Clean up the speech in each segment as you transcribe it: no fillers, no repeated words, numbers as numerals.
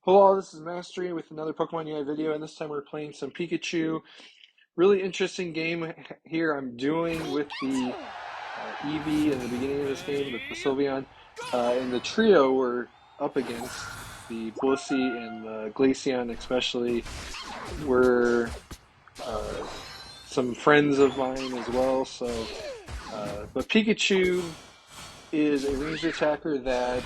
Hello, this is Masttery with another Pokemon UI video, and this time we're playing some Pikachu. Really interesting game here I'm doing with the Eevee in the beginning of this game, with the Sylveon. And the trio we're up against, the Blissey and the Glaceon especially, were uh, some friends of mine as well. But Pikachu is a ranged attacker that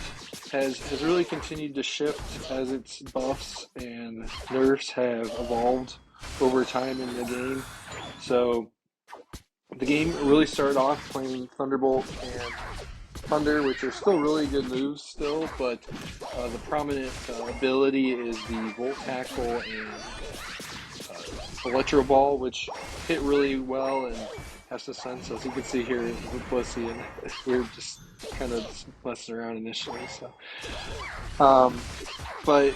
has really continued to shift as its buffs and nerfs have evolved over time in the game. So the game really started off playing Thunderbolt and Thunder, which are still really good moves still, but the prominent ability is the Volt Tackle and Electro Ball, which hit really well and has the sense, as you can see here with Blissey, and we are just kind of messing around initially. Um, but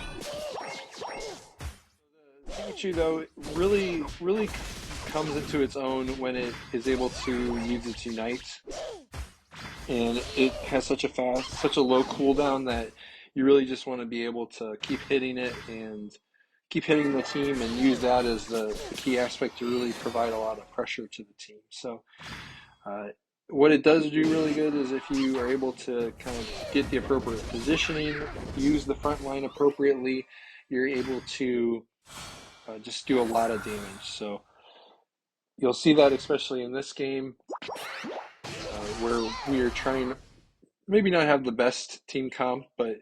Pikachu, though, really comes into its own when it is able to use its Unite, and it has such a low cooldown that you really just want to be able to keep hitting it and keep hitting the team and use that as the key aspect to really provide a lot of pressure to the team. So uh, what it does do really good is if you are able to kind of get the appropriate positioning, use the front line appropriately, you're able to just do a lot of damage. So you'll see that especially in this game where we are trying maybe not have the best team comp, but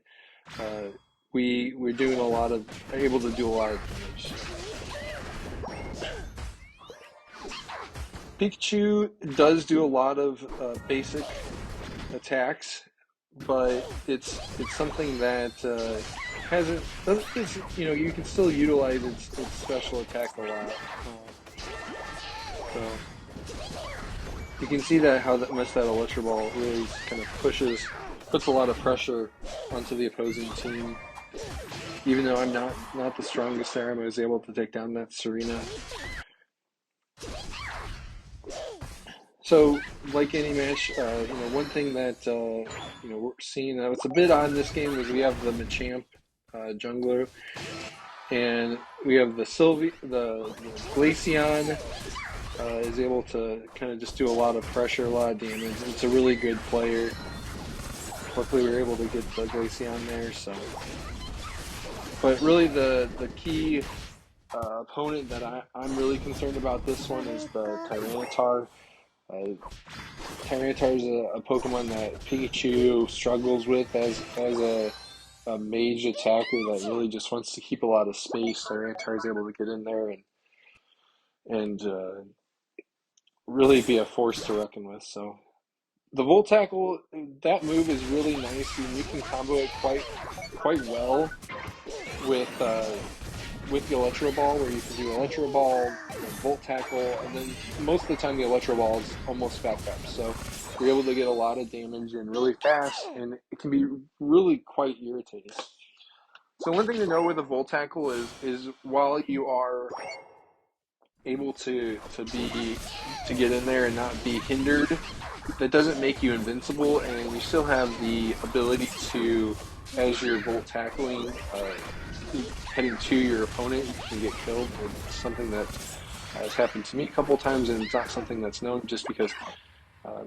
uh, we're doing a lot of able to do a lot of damage. Pikachu does do a lot of basic attacks, but it's something that hasn't doesn't it's, you can still utilize its special attack a lot. So you can see that how much that Electro Ball really kind of puts a lot of pressure onto the opposing team. Even though I'm not the strongest there, I was able to take down that Serena. So, like any match, one thing that we're seeing that it's a bit odd in this game is we have the Machamp jungler, and we have the Glaceon is able to kind of just do a lot of pressure, a lot of damage. It's a really good player. Luckily, we were able to get the Glaceon there. So, but really, the key opponent that I'm really concerned about this one is the Tyranitar. Uh, Tyranitar is a Pokemon that Pikachu struggles with as a mage attacker that really just wants to keep a lot of space. Tyranitar is able to get in there and really be a force to reckon with. So the Volt Tackle, that move is really nice, and you can combo it quite well with the Electro Ball, where you can do Electro Ball, Volt Tackle, and then most of the time the Electro Ball is almost back up. So you're able to get a lot of damage in really fast, and it can be really quite irritating. So one thing to know with a Volt Tackle is while you are able to get in there and not be hindered, that doesn't make you invincible, and you still have the ability to, as you're Volt Tackling, heading to your opponent, you can get killed. It's something that has happened to me a couple of times, and it's not something that's known just because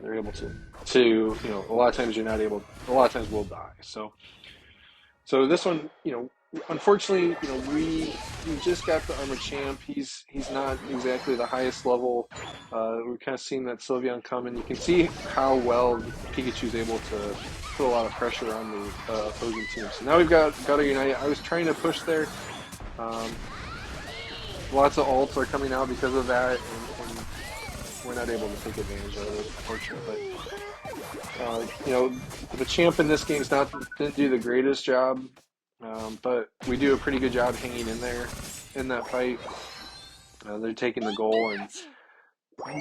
they're able to a lot of times you're not able, a lot of times we'll die. So this one, unfortunately, we just got the Armor Champ. He's not exactly the highest level. We're kind of seeing that Sylveon come, and you can see how well Pikachu's able to put a lot of pressure on the opposing team. So now we've got a Unite. I was trying to push there. Lots of ults are coming out because of that, and we're not able to take advantage of it, unfortunately. But the champ in this game didn't do the greatest job, but we do a pretty good job hanging in there in that fight. They're taking the goal, and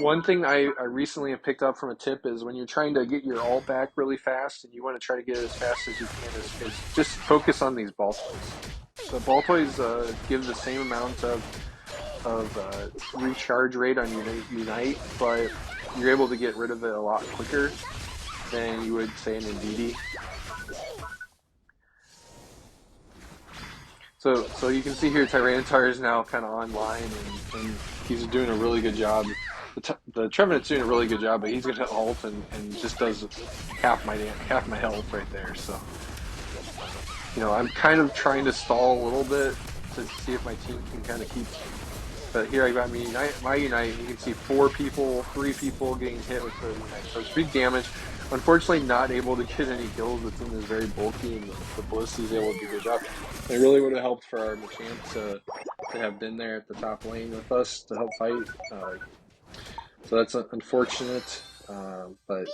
one thing I recently have picked up from a tip is when you're trying to get your ult back really fast and you want to try to get it as fast as you can, is just focus on these ball toys. So ball toys give the same amount of recharge rate on Unite, but you're able to get rid of it a lot quicker than you would say in Indeedee. So you can see here Tyranitar is now kind of online, and he's doing a really good job. The Trevenant's doing a really good job, but he's going to ult and just does half my health right there. So I'm kind of trying to stall a little bit to see if my team can kind of keep. But here I got my Unite. You can see 3 people getting hit with the Unite. So it's big damage. Unfortunately, not able to get any kills. The team is very bulky, and the Ballista is able to do a good job. It really would have helped for our Machamp to have been there at the top lane with us to help fight. So that's unfortunate, but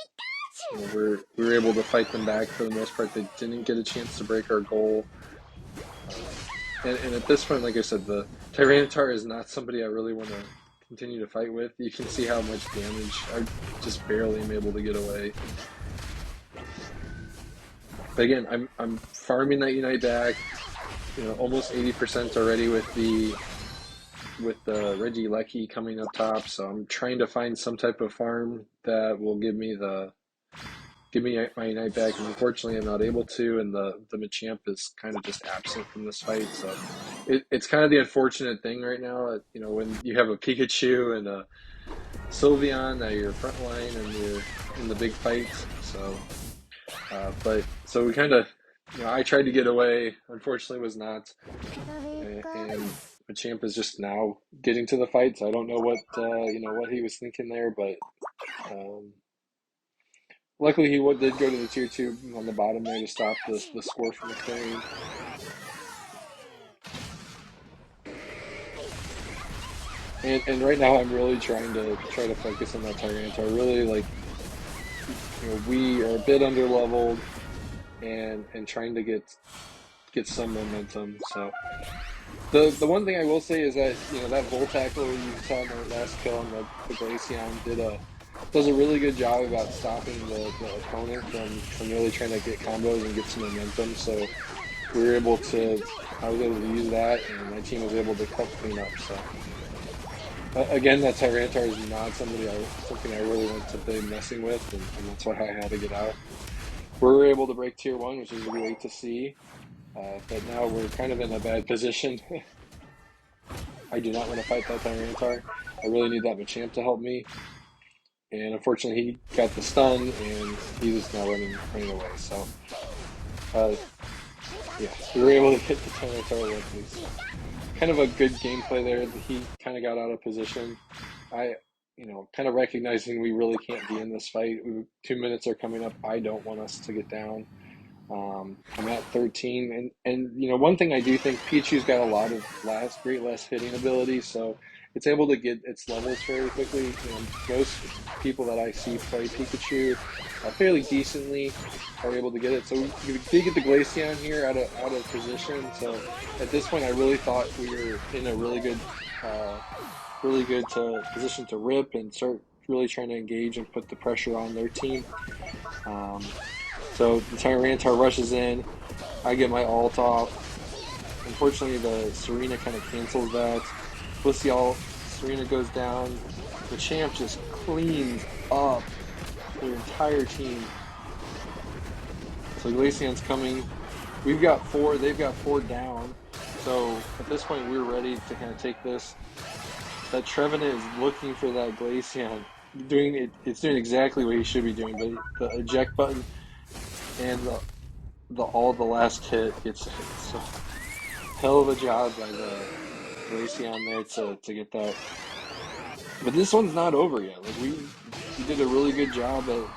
we were able to fight them back for the most part. They didn't get a chance to break our goal. And at this point, like I said, the Tyranitar is not somebody I really want to continue to fight with. You can see how much damage I just barely am able to get away. But again, I'm farming that Unite back, almost 80% already with the Reggie Lecky coming up top. So I'm trying to find some type of farm that will give me my Unite back, and unfortunately I'm not able to, and the Machamp is kind of just absent from this fight, so it's kind of the unfortunate thing right now, when you have a Pikachu and a Sylveon that you're frontline and you're in the big fights, so we kind of, I tried to get away, unfortunately was not, and Machamp is just now getting to the fight, so I don't know what he was thinking there, but luckily, he did go to the tier 2 on the bottom there to stop the score from occurring. And right now, I'm really trying to focus on that Tyranitar. Really, we are a bit under leveled and trying to get some momentum. So the one thing I will say is that that Volt tackle you saw in the last kill on the Glaceon does a really good job about stopping the opponent from really trying to get combos and get some momentum. So I was able to use that, and my team was able to help clean up. So again, that Tyranitar is not something I really want to be messing with, and that's why I had to get out. We were able to break tier 1, which is great to see, but now we're kind of in a bad position. I do not want to fight that Tyranitar. I really need that Machamp to help me. And unfortunately, he got the stun, and he was now running away. So, yeah, we were able to hit the Tyranitar luckily. So, kind of a good gameplay there. He kind of got out of position. Kind of recognizing we really can't be in this fight. 2 minutes are coming up. I don't want us to get down. I'm at 13, and one thing I do think, Pichu's got a lot of great last hitting ability, so it's able to get its levels fairly quickly. Most people that I see play Pikachu fairly decently are able to get it. So we did get the Glaceon here out of position. So at this point, I really thought we were in a really good position to rip and start really trying to engage and put the pressure on their team. So the Tyranitar rushes in. I get my ult off. Unfortunately, the Serena kind of cancels that. Blissey ult. Serena goes down. The champ just cleans up their entire team. So Glaceon's coming. We've got 4. They've got 4 down. So at this point, we're ready to kind of take this. That Trevenant is looking for that Glaceon. It's doing exactly what he should be doing, but the eject button and the last hit gets hit. So hell of a job by the Glaceon there to get that. But this one's not over yet. We did a really good job, but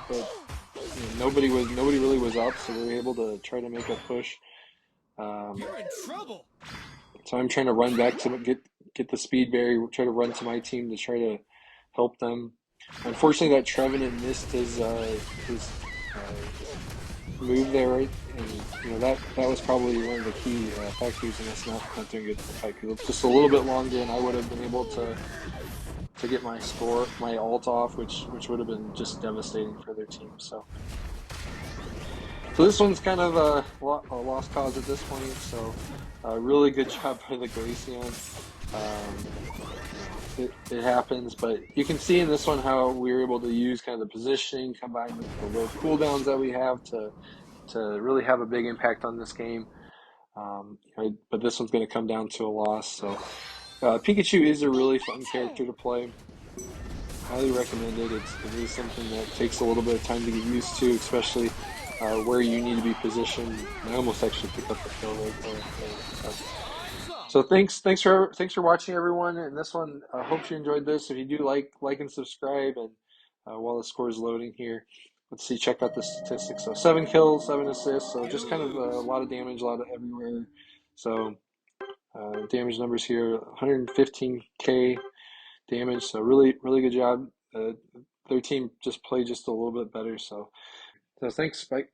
nobody really was up, so we were able to try to make a push. You're in trouble. So I'm trying to run back to get the speed berry, try to run to my team to try to help them. Unfortunately, that Trevenant missed his move there, right? And that was probably one of the key factors in us not doing good in the fight, because it's just a little bit longer, and I would have been able to get my ult off, which would have been just devastating for their team. So this one's kind of a lost cause at this point. So really good job by the Glaceon. It happens, but you can see in this one how we were able to use kind of the positioning combined with the low cooldowns that we have to really have a big impact on this game. But this one's going to come down to a loss. So Pikachu is a really fun character to play. Highly recommended. It is something that takes a little bit of time to get used to, especially where you need to be positioned. I almost actually picked up the kill right there. So thanks for watching, everyone. And this one, I hope you enjoyed this. If you do, like and subscribe. And while the score is loading here, let's see. Check out the statistics. So 7 kills, 7 assists. So just kind of a lot of damage, a lot of everywhere. So damage numbers here: 115k damage. So really good job. Their team just played just a little bit better. So thanks. Bye.